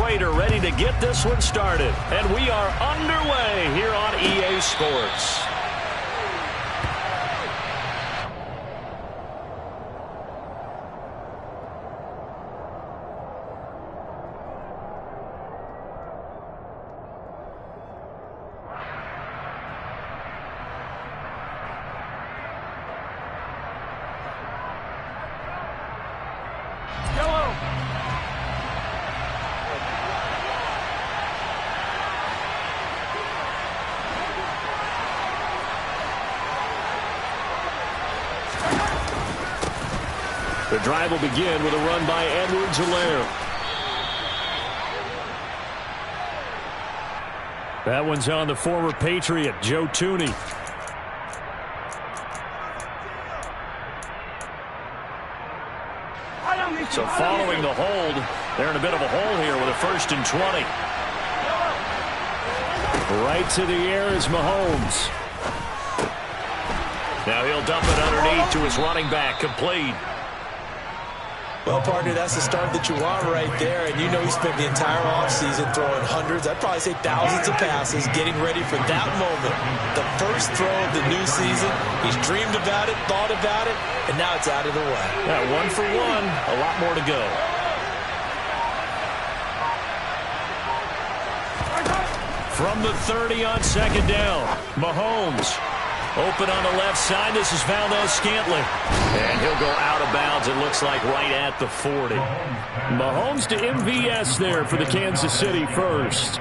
Raider ready to get this one started. And we are underway here on EA Sports. The drive will begin with a run by Edwards-Helaire. That one's on the former Patriot, Joe Thuney. So following the hold, they're in a bit of a hole here with a 1st and 20. Right to the air is Mahomes. Now he'll dump it underneath to his running back, complete. Well, partner, that's the start that you want right there. And you know he spent the entire offseason throwing hundreds, I'd probably say thousands of passes, getting ready for that moment. The first throw of the new season. He's dreamed about it, thought about it, and now it's out of the way. Yeah, 1 for 1, a lot more to go. From the 30 on 2nd down, Mahomes. Open on the left side. This is Valdes-Scantling. And he'll go out of bounds, it looks like, right at the 40. Mahomes to MVS there for the Kansas City first.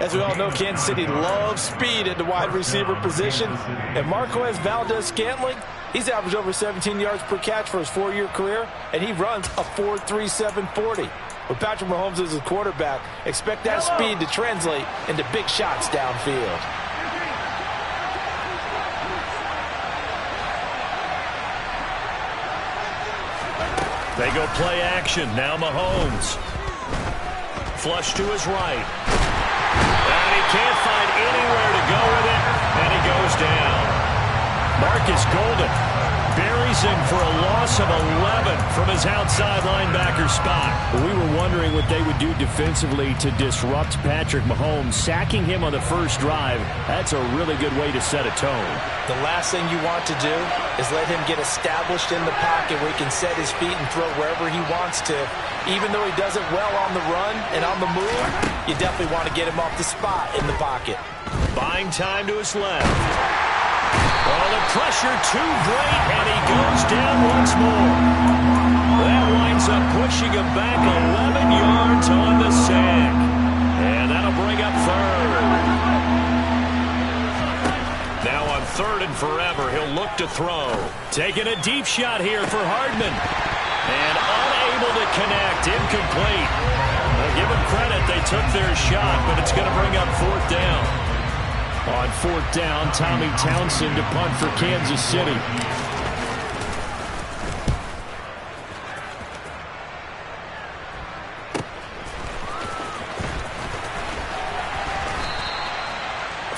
As we all know, Kansas City loves speed at the wide receiver position. And Marquez Valdes-Scantling, he's averaged over 17 yards per catch for his 4-year career, and he runs a 4.37 40. With Patrick Mahomes as his quarterback, expect that speed to translate into big shots downfield. They go play action. Now Mahomes. Flush to his right. And he can't find anywhere to go with it. And he goes down. Marcus Golden buries him for a loss of 11 from his outside linebacker spot. We were wondering what they would do defensively to disrupt Patrick Mahomes. Sacking him on the first drive, that's a really good way to set a tone. The last thing you want to do is let him get established in the pocket where he can set his feet and throw wherever he wants to. Even though he does it well on the run and on the move, you definitely want to get him off the spot in the pocket. Buying time to his left. Oh, the pressure too great, and he goes down once more. That winds up pushing him back 11 yards on the sack. And that'll bring up 3rd. Now on 3rd and forever, he'll look to throw. Taking a deep shot here for Hardman. And unable to connect, incomplete. Well, give him credit, they took their shot, but it's going to bring up 4th down. On 4th down, Tommy Townsend to punt for Kansas City.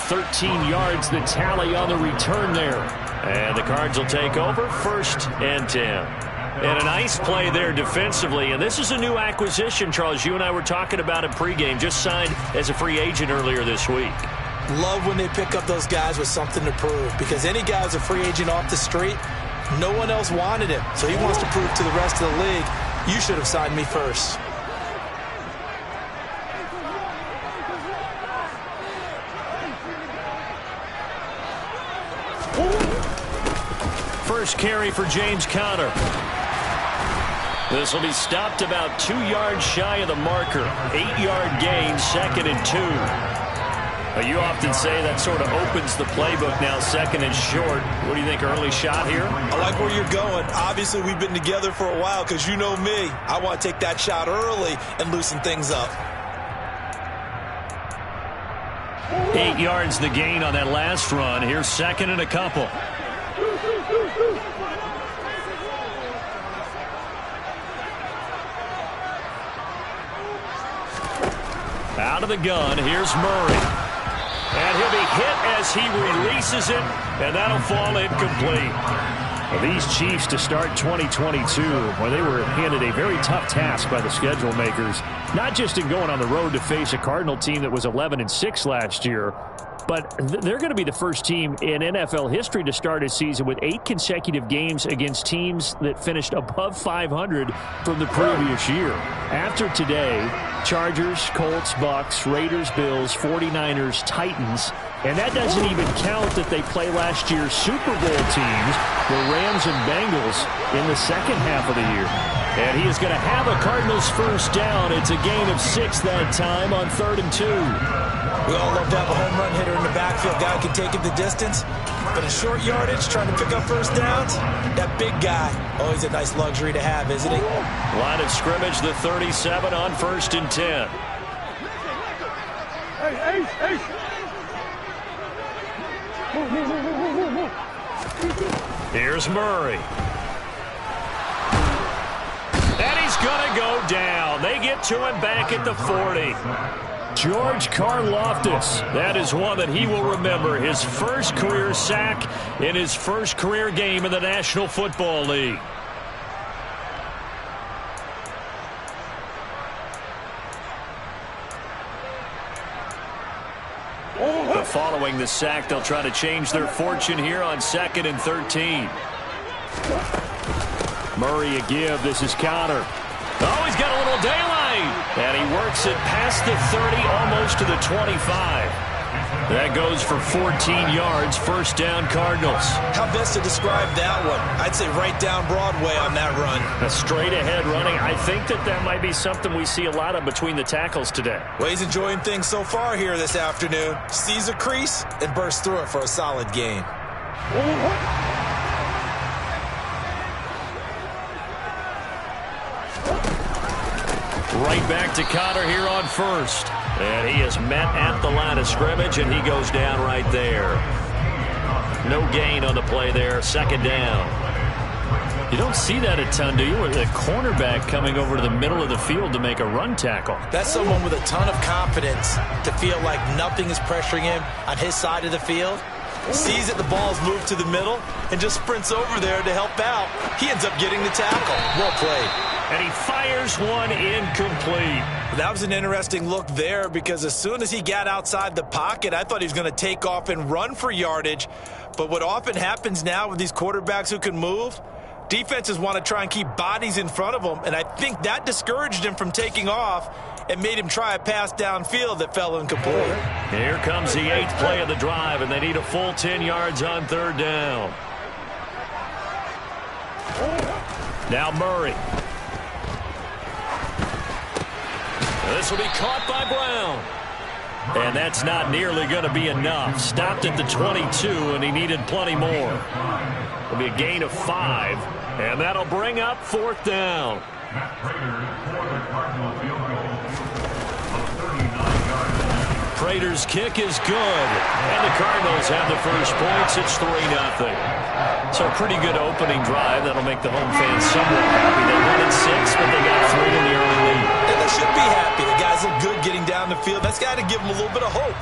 "13 yards the tally on the return there. And the Cards will take over 1st and 10. And a nice play there defensively. And this is a new acquisition, Charles. You and I were talking about it pregame. Just signed as a free agent earlier this week. Love when they pick up those guys with something to prove, because any guy who's a free agent off the street, no one else wanted him. So he wants to prove to the rest of the league, you should have signed me first. First carry for James Conner. This will be stopped about 2 yards shy of the marker. 8-yard gain, 2nd and 2. You often say that sort of opens the playbook now, 2nd and short. What do you think, early shot here? I like where you're going. Obviously, we've been together for a while because you know me. I want to take that shot early and loosen things up. 8 yards the gain on that last run. Here's 2nd and a couple. Out of the gun, here's Murray. And he'll be hit as he releases it, and that'll fall incomplete. These Chiefs to start 2022, where they were handed a very tough task by the schedule makers, not just in going on the road to face a Cardinal team that was 11-6 last year, but they're going to be the first team in NFL history to start a season with 8 consecutive games against teams that finished above 500 from the previous year. After today, Chargers, Colts, Bucks, Raiders, Bills, 49ers, Titans, and that doesn't even count that they play last year's Super Bowl teams, the Rams and Bengals, in the second half of the year. And he is going to have a Cardinals first down. It's a gain of 6 that time on 3rd and 2. We all love to have a home run hitter in the backfield. Guy who can take it the distance. But in short yardage, trying to pick up first downs, that big guy, always a nice luxury to have, isn't he? Line of scrimmage, the 37 on 1st and 10. Here's Murray. And he's going to go down. They get to him back at the 40. George Karlaftis. That is one that he will remember. His first career sack in his first career game in the National Football League. But following the sack, they'll try to change their fortune here on 2nd and 13. Murray a give. This is Conner. Oh, he's got a little daylight. And he works it past the 30, almost to the 25. That goes for 14 yards. First down, Cardinals. How best to describe that one? I'd say right down Broadway on that run. A straight ahead running. I think that might be something we see a lot of between the tackles today. Well, he's enjoying things so far here this afternoon. Sees a crease and bursts through it for a solid gain. Right back to Conner here on 1st. And he is met at the line of scrimmage, and he goes down right there. No gain on the play there. 2nd down. You don't see that a ton, do you? With a cornerback coming over to the middle of the field to make a run tackle. That's someone with a ton of confidence to feel like nothing is pressuring him on his side of the field. Sees that the ball's moved to the middle and just sprints over there to help out. He ends up getting the tackle. Well played. And he fires one incomplete. That was an interesting look there because as soon as he got outside the pocket, I thought he was going to take off and run for yardage. But what often happens now with these quarterbacks who can move, defenses want to try and keep bodies in front of them, and I think that discouraged him from taking off and made him try a pass downfield that fell incomplete. Here comes the 8th play of the drive, and they need a full 10 yards on 3rd down. Now Murray. This will be caught by Brown. And that's not nearly going to be enough. Stopped at the 22, and he needed plenty more. It'll be a gain of 5, and that'll bring up 4th down. Prater's kick is good, and the Cardinals have the first points. It's 3-0. So a pretty good opening drive. That'll make the home fans somewhat happy. They won in 6, but they got 3 in the early lead. And they should be happy. The guys look good getting down the field. That's got to give them a little bit of hope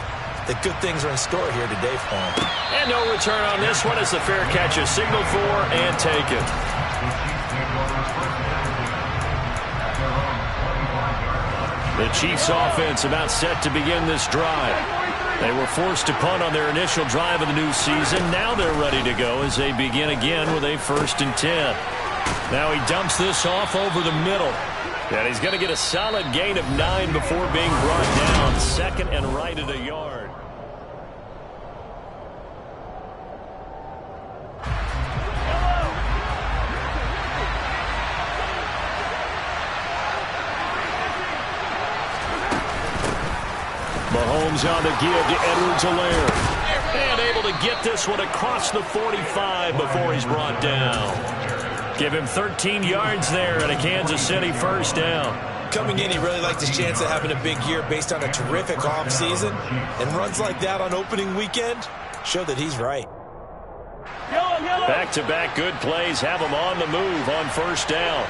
that good things are in store here today for them. And no return on this one as the fair catch is signaled for and taken. The Chiefs offense about set to begin this drive. They were forced to punt on their initial drive of the new season. Now they're ready to go as they begin again with a 1st and 10. Now he dumps this off over the middle. And he's going to get a solid gain of 9 before being brought down. 2nd and right at a yard. Mahomes on the give to Edwards-Helaire. And able to get this one across the 45 before he's brought down. Give him 13 yards there and a Kansas City first down. Coming in, he really liked his chance of having a big year based on a terrific offseason. And runs like that on opening weekend show that he's right. Back-to-back good plays have him on the move on first down.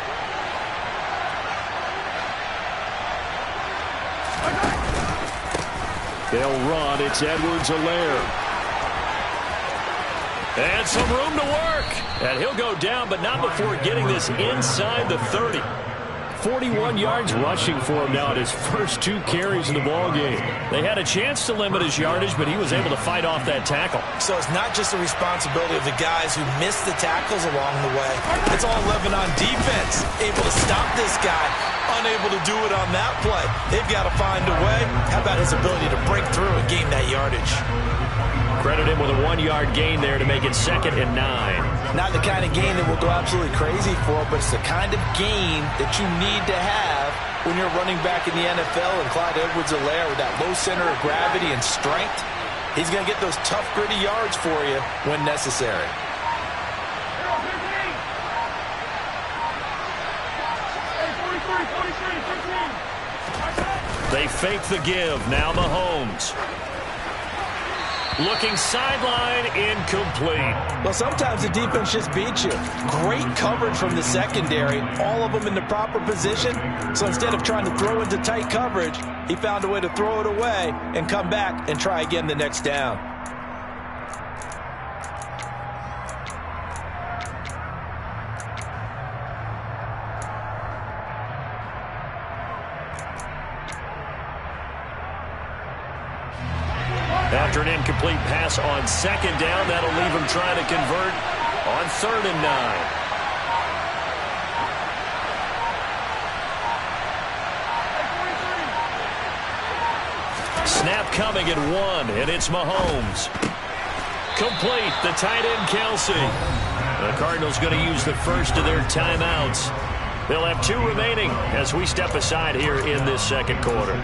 They'll run. It's Edwards-Helaire. And some room to work. And he'll go down, but not before getting this inside the 30. 41 yards rushing for him now at his first 2 carries in the ballgame. They had a chance to limit his yardage, but he was able to fight off that tackle. So it's not just the responsibility of the guys who missed the tackles along the way. It's all Lebanon defense, able to stop this guy, unable to do it on that play. They've got to find a way. How about his ability to break through and gain that yardage? Credit him with a 1-yard gain there to make it 2nd and 9. Not the kind of gain that we'll go absolutely crazy for, but it's the kind of gain that you need to have when you're running back in the NFL. And Clyde Edwards-Helaire with that low center of gravity and strength, he's going to get those tough, gritty yards for you when necessary. They fake the give. Now Mahomes. Looking sideline, incomplete. Well, sometimes the defense just beats you. Great coverage from the secondary, all of them in the proper position. So instead of trying to throw into tight coverage, he found a way to throw it away and come back and try again the next down. After an incomplete pass on 2nd down, that'll leave him trying to convert on 3rd and 9. Snap coming at 1, and it's Mahomes. Complete, the tight end Kelsey. The Cardinals going to use the first of their timeouts. They'll have 2 remaining as we step aside here in this 2nd quarter.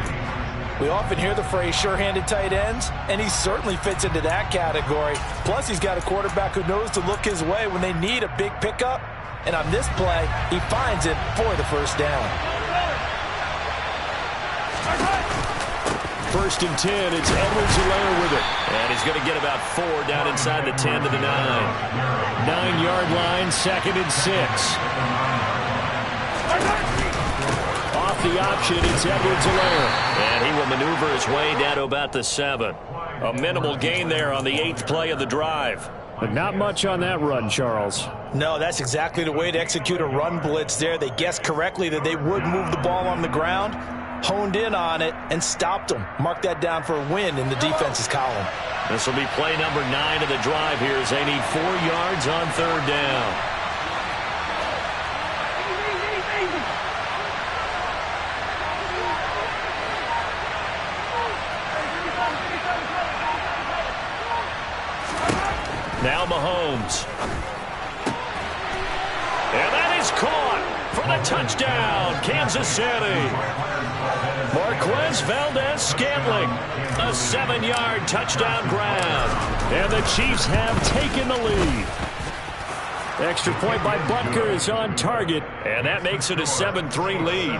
We often hear the phrase sure-handed tight ends, and he certainly fits into that category. Plus, he's got a quarterback who knows to look his way when they need a big pickup. And on this play, he finds it for the first down. 1st and 10, it's Edwards-Helaire with it. And he's going to get about 4 down inside the 10 to the 9. 9-yard line, 2nd and 6. Off the option, it's Edwards-Helaire. And he will maneuver his way down to about the 7. A minimal gain there on the 8th play of the drive. But not much on that run, Charles. No, that's exactly the way to execute a run blitz there. They guessed correctly that they would move the ball on the ground, honed in on it, and stopped them. Mark that down for a win in the defense's column. This will be play number 9 of the drive here as they need 4 yards on 3rd down. Now Mahomes. And that is caught for the touchdown, Kansas City. Marquez Valdes-Scantling, a 7-yard touchdown grab. And the Chiefs have taken the lead. Extra point by Butker is on target. And that makes it a 7-3 lead.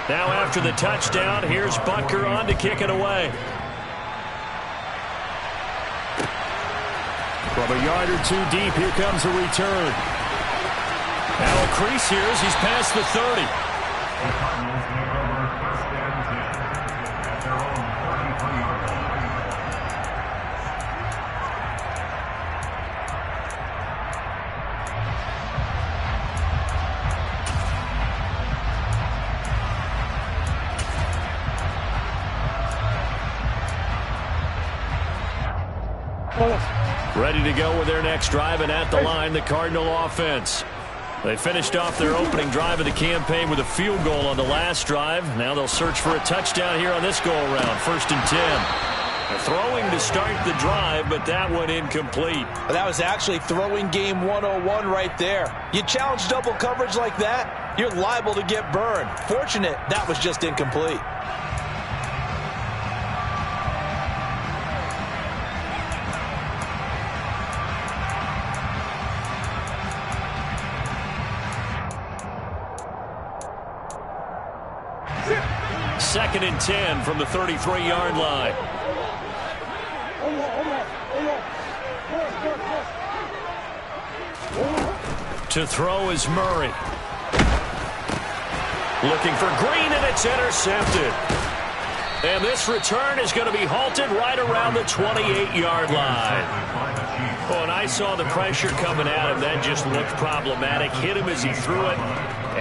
Now after the touchdown, here's Butker on to kick it away. From a yard or 2 deep, here comes a return. Now a crease here as he's past the 30. Ready to go with their next drive, and at the line, the Cardinal offense. They finished off their opening drive of the campaign with a field goal on the last drive. Now they'll search for a touchdown here on this go-around. 1st and 10. Throwing to start the drive, but that one incomplete. That was actually throwing game 101 right there. You challenge double coverage like that, you're liable to get burned. Fortunate that was just incomplete. Second and 10 from the 33-yard line. To throw is Murray. Looking for Green, and it's intercepted. And this return is going to be halted right around the 28-yard line. Oh, and I saw the pressure coming at him. That just looked problematic. Hit him as he threw it,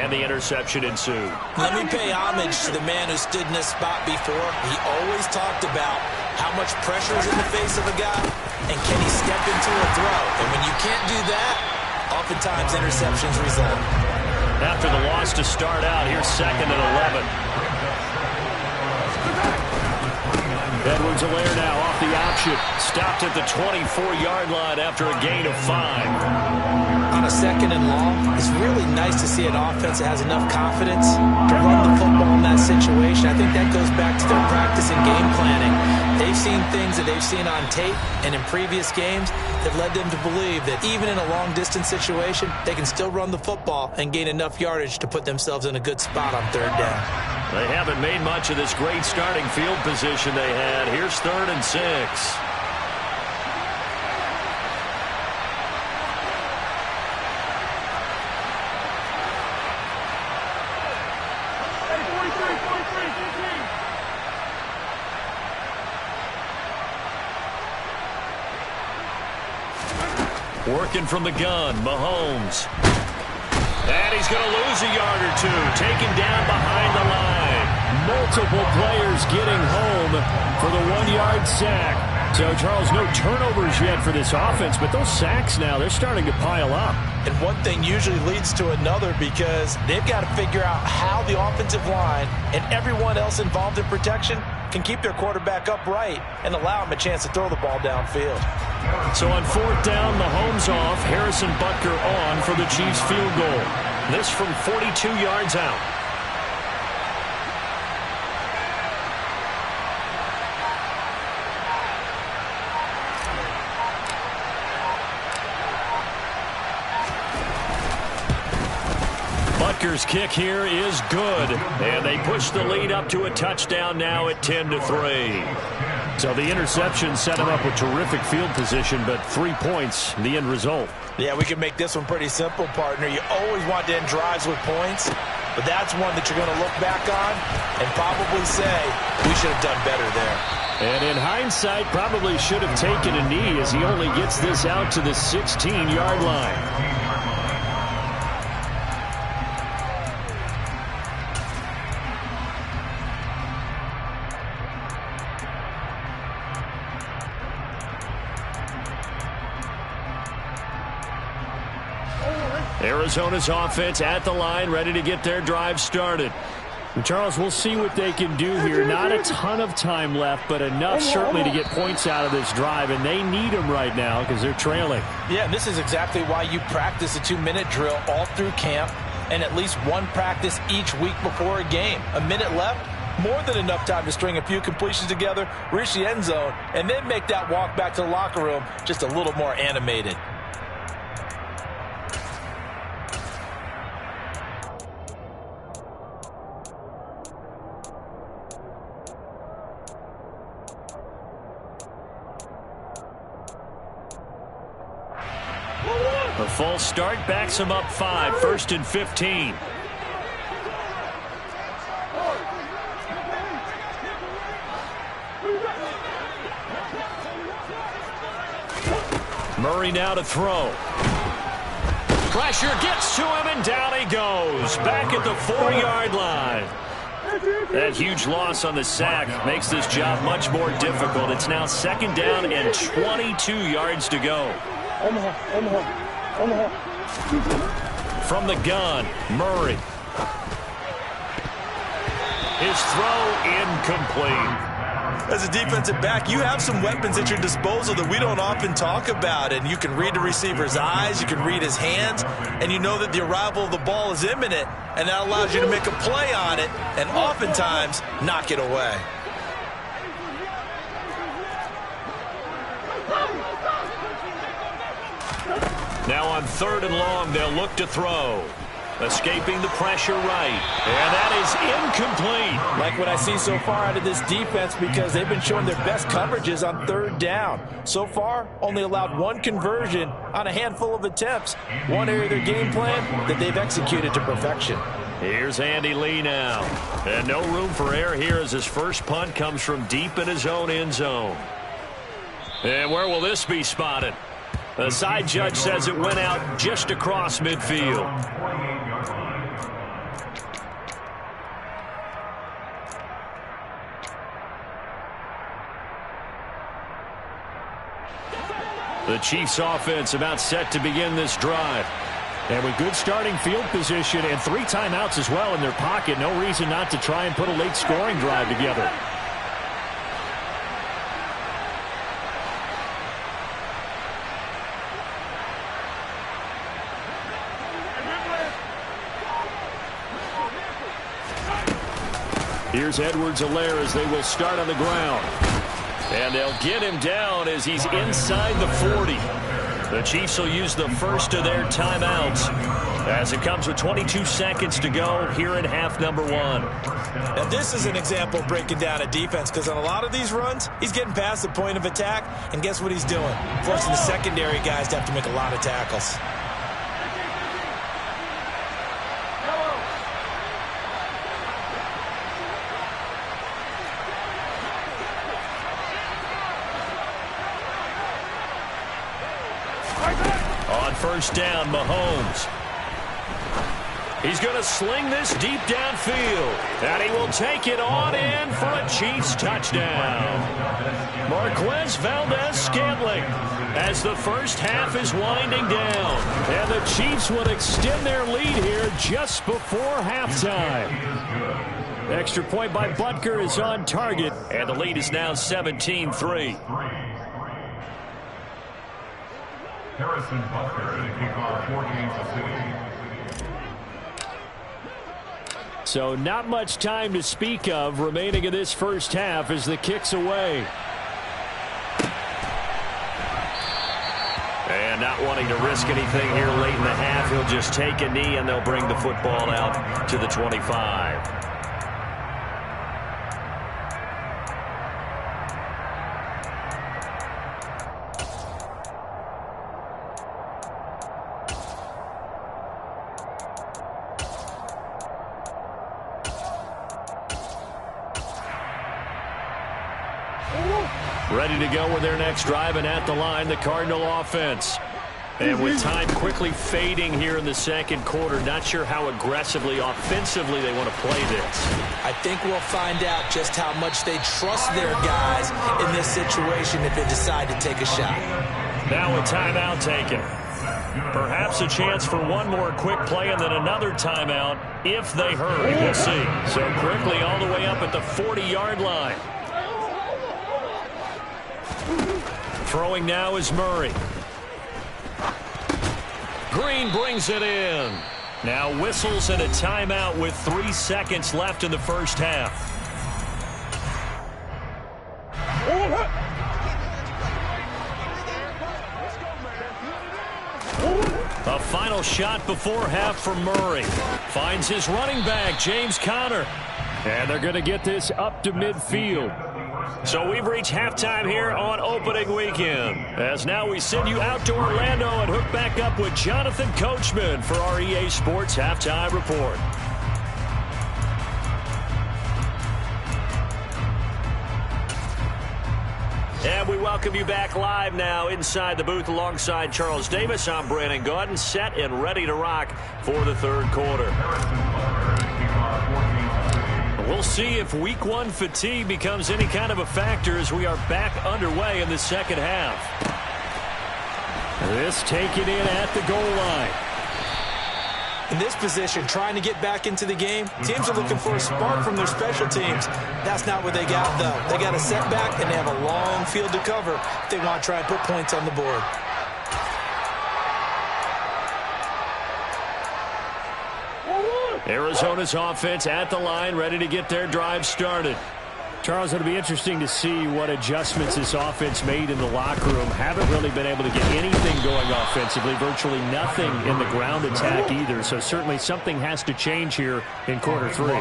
and the interception ensued. Let me pay homage to the man who stood in this spot before. He always talked about how much pressure is in the face of a guy, and can he step into a throw. And when you can't do that, oftentimes interceptions result. After the loss to start out, here's 2nd and 11. Edwards-Helaire now off the option. Stopped at the 24-yard line after a gain of 5. On a 2nd and long, it's really nice to see an offense that has enough confidence to run the football in that situation. I think that goes back to their practice and game planning. They've seen things that they've seen on tape and in previous games that led them to believe that even in a long-distance situation, they can still run the football and gain enough yardage to put themselves in a good spot on 3rd down. They haven't made much of this great starting field position they had. Here's 3rd and 6. Working from the gun, Mahomes. And he's going to lose a yard or two. Taken down behind the line. Multiple players getting home for the 1-yard sack. So, Charles, no turnovers yet for this offense, but those sacks now, they're starting to pile up. And one thing usually leads to another because they've got to figure out how the offensive line and everyone else involved in protection can keep their quarterback upright and allow him a chance to throw the ball downfield. So on 4th down, Mahomes off, Harrison Butker on for the Chiefs field goal. This from 42 yards out. Butker's kick here is good, and they push the lead up to a touchdown now at 10-3. So the interception set him up with terrific field position, but 3 points, the end result. Yeah, we can make this one pretty simple, partner. You always want to end drives with points, but that's one that you're going to look back on and probably say, we should have done better there. And in hindsight, probably should have taken a knee as he only gets this out to the 16-yard line. Arizona's offense at the line, ready to get their drive started. And Charles, we'll see what they can do here. Not a ton of time left, but enough certainly to get points out of this drive, and they need them right now because they're trailing. Yeah, and this is exactly why you practice a 2-minute drill all through camp and at least one practice each week before a game. A minute left, more than enough time to string a few completions together, reach the end zone, and then make that walk back to the locker room just a little more animated. A false start backs him up 5, 1st and 15. Murray now to throw. Pressure gets to him, and down he goes. Back at the 4-yard line. That huge loss on the sack makes this job much more difficult. It's now 2nd down and 22 yards to go. From the gun, Murray. His throw incomplete. As a defensive back, you have some weapons at your disposal that we don't often talk about, and you can read the receiver's eyes, you can read his hands, and you know that the arrival of the ball is imminent, and that allows you to make a play on it and oftentimes knock it away. Now on 3rd and long, they'll look to throw. Escaping the pressure right. And that is incomplete. Like what I see so far out of this defense because they've been showing their best coverages on 3rd down. So far, only allowed one conversion on a handful of attempts. One area of their game plan that they've executed to perfection. Here's Andy Lee now. And no room for error here as his first punt comes from deep in his own end zone. And where will this be spotted? The side judge says it went out just across midfield. The Chiefs offense about set to begin this drive. And with good starting field position and 3 timeouts as well in their pocket, no reason not to try and put a late scoring drive together. Here's Edwards-Helaire as they will start on the ground. And they'll get him down as he's inside the 40. The Chiefs will use the first of their timeouts as it comes with 22 seconds to go here in half number 1. Now this is an example of breaking down a defense, because on a lot of these runs, he's getting past the point of attack, and guess what he's doing? Forcing the secondary guys to have to make a lot of tackles. On first down, Mahomes. He's going to sling this deep downfield. And he will take it on in for a Chiefs touchdown. Marquez Valdes-Scantling as the first half is winding down. And the Chiefs would extend their lead here just before halftime. Extra point by Butker is on target. And the lead is now 17-3. Harrison Butker to kick off 4 games of city. So not much time to speak of remaining in this first half as the kick's away. And not wanting to risk anything here late in the half, he'll just take a knee and they'll bring the football out to the 25. Ready to go with their next drive, and at the line, the Cardinal offense. And with time quickly fading here in the second quarter, not sure how aggressively, offensively they want to play this. I think we'll find out just how much they trust their guys in this situation if they decide to take a shot. Now a timeout taken. Perhaps a chance for one more quick play and then another timeout if they hurry. We'll see. So quickly all the way up at the 40-yard line. Throwing now is Murray. Green brings it in. Now whistles and a timeout with 3 seconds left in the first half. A final shot before half from Murray. Finds his running back, James Conner. And they're going to get this up to midfield. So we've reached halftime here on opening weekend. As now we send you out to Orlando and hook back up with Jonathan Coachman for our EA Sports Halftime Report. And we welcome you back live now inside the booth alongside Charles Davis. I'm Brandon Gaudin, set and ready to rock for the third quarter. We'll see if week 1 fatigue becomes any kind of a factor as we are back underway in the second half. This taken in at the goal line. In this position, trying to get back into the game, teams are looking for a spark from their special teams. That's not what they got, though. They got a setback, and they have a long field to cover if they want to try and put points on the board. Arizona's offense at the line, ready to get their drive started. Charles, it'll be interesting to see what adjustments this offense made in the locker room. Haven't really been able to get anything going offensively, virtually nothing in the ground attack either. So certainly something has to change here in quarter 3.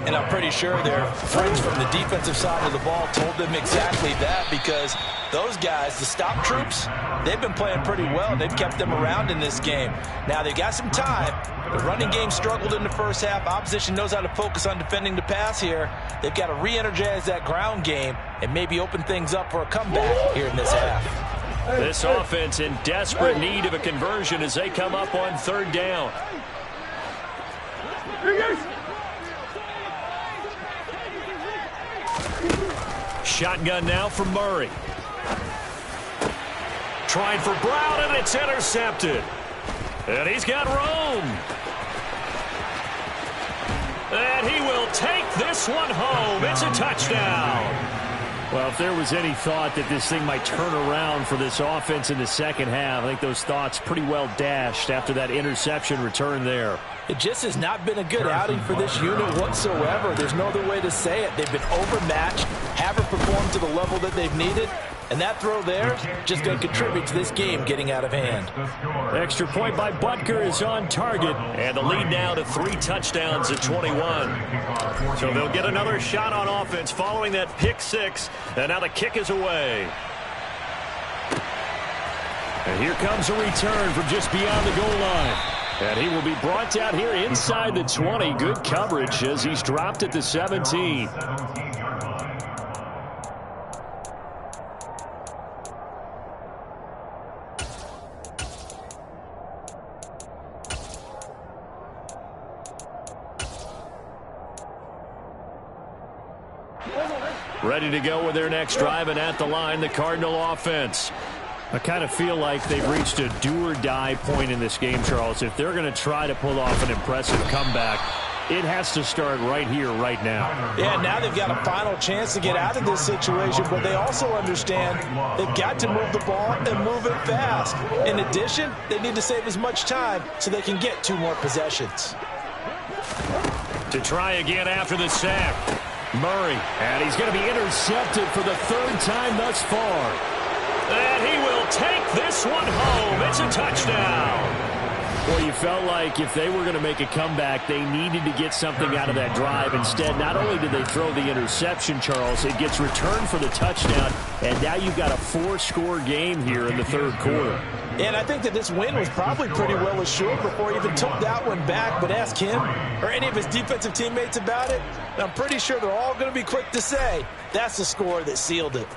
And I'm pretty sure their friends from the defensive side of the ball told them exactly that, because those guys, the stop troops, they've been playing pretty well. They've kept them around in this game. Now they've got some time. The running game struggled in the first half. Opposition knows how to focus on defending the pass here. They've got to re-energize that ground game and maybe open things up for a comeback here in this half. This offense in desperate need of a conversion as they come up on 3rd down. Shotgun now for Murray. Trying for Brown, and it's intercepted. And he's got Rome. And he will take this one home. It's a touchdown. Well, if there was any thought that this thing might turn around for this offense in the second half, I think those thoughts pretty well dashed after that interception return there. It just has not been a good outing for this unit whatsoever. There's no other way to say it. They've been overmatched, haven't performed to the level that they've needed, and that throw there just going to contribute to this game getting out of hand. Extra point by Butker is on target. And the lead now to 3 touchdowns at 21. So they'll get another shot on offense following that pick 6. And now the kick is away. And here comes a return from just beyond the goal line. And he will be brought down here inside the 20. Good coverage as he's dropped at the 17. Ready to go with their next drive, and at the line, the Cardinal offense. I kind of feel like they've reached a do-or-die point in this game, Charles. If they're going to try to pull off an impressive comeback, it has to start right here, right now. Yeah, now they've got a final chance to get out of this situation, but they also understand they've got to move the ball and move it fast. In addition, they need to save as much time so they can get 2 more possessions. To try again after the sack. Murray. And he's going to be intercepted for the 3rd time thus far. And he will take this one home. It's a touchdown. Well, you felt like if they were going to make a comeback, they needed to get something out of that drive. Instead, not only did they throw the interception, Charles, it gets returned for the touchdown, and now you've got a 4-score game here in the 3rd quarter. And I think that this win was probably pretty well assured before he even took that one back. But ask him or any of his defensive teammates about it, and I'm pretty sure they're all going to be quick to say that's the score that sealed it.